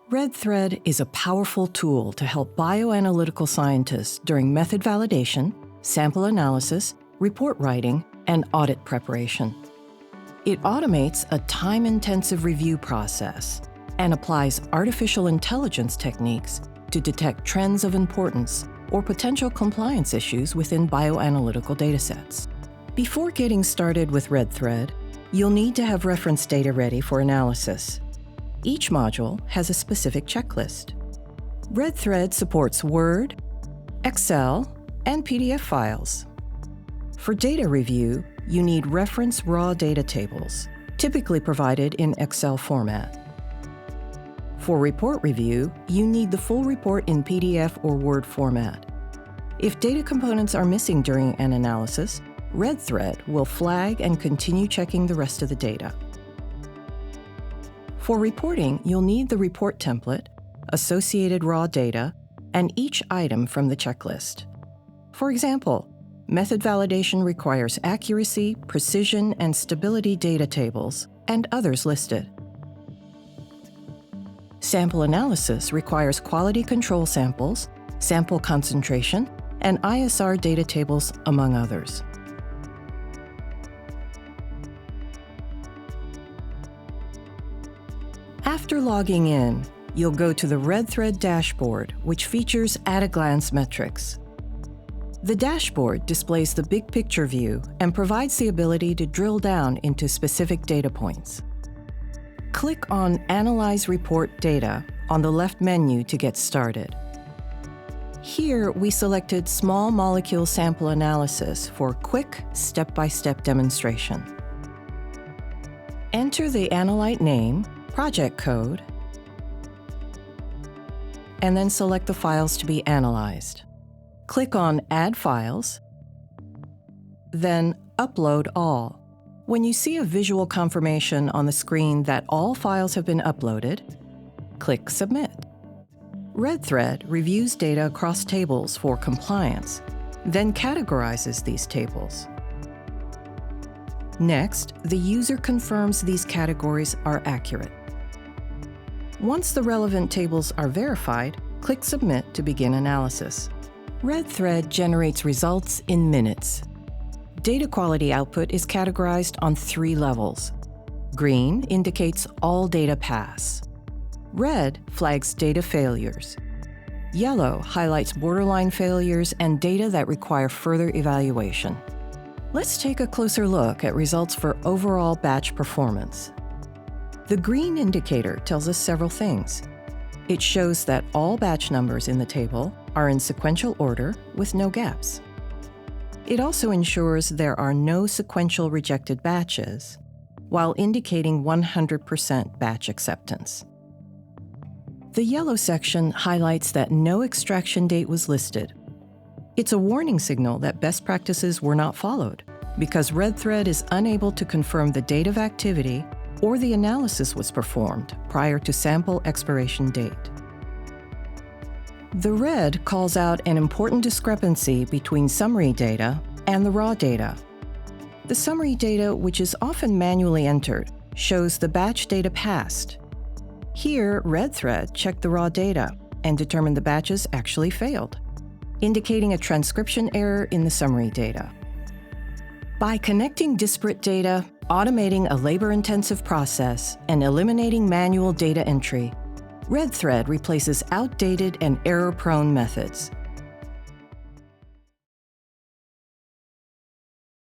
ReadThread is a powerful tool to help bioanalytical scientists during method validation, sample analysis, report writing, and audit preparation. It automates a time-intensive review process and applies artificial intelligence techniques to detect trends of importance or potential compliance issues within bioanalytical datasets. Before getting started with ReadThread, you'll need to have reference data ready for analysis. Each module has a specific checklist. ReadThread supports Word, Excel, and PDF files. For data review, you need reference raw data tables, typically provided in Excel format. For report review, you need the full report in PDF or Word format. If data components are missing during an analysis, ReadThread will flag and continue checking the rest of the data. For reporting, you'll need the report template, associated raw data, and each item from the checklist. For example, method validation requires accuracy, precision, and stability data tables, and others listed. Sample analysis requires quality control samples, sample concentration, and ISR data tables, among others. After logging in, you'll go to the ReadThread dashboard, which features at-a-glance metrics. The dashboard displays the big picture view and provides the ability to drill down into specific data points. Click on Analyze Report Data on the left menu to get started. Here, we selected Small Molecule Sample Analysis for quick, step-by-step demonstration. Enter the analyte name, project code, and then select the files to be analyzed. Click on Add Files, then Upload All. When you see a visual confirmation on the screen that all files have been uploaded, click Submit. ReadThread reviews data across tables for compliance, then categorizes these tables. Next, the user confirms these categories are accurate. Once the relevant tables are verified, click Submit to begin analysis. ReadThread generates results in minutes. Data quality output is categorized on 3 levels. Green indicates all data pass. Red flags data failures. Yellow highlights borderline failures and data that require further evaluation. Let's take a closer look at results for overall batch performance. The green indicator tells us several things. It shows that all batch numbers in the table are in sequential order with no gaps. It also ensures there are no sequential rejected batches, while indicating 100% batch acceptance. The yellow section highlights that no extraction date was listed. It's a warning signal that best practices were not followed, because ReadThread is unable to confirm the date of activity or the analysis was performed prior to sample expiration date. The red calls out an important discrepancy between summary data and the raw data. The summary data, which is often manually entered, shows the batch data passed. Here, ReadThread checked the raw data and determined the batches actually failed, indicating a transcription error in the summary data. By connecting disparate data, automating a labor-intensive process, and eliminating manual data entry, ReadThread replaces outdated and error-prone methods.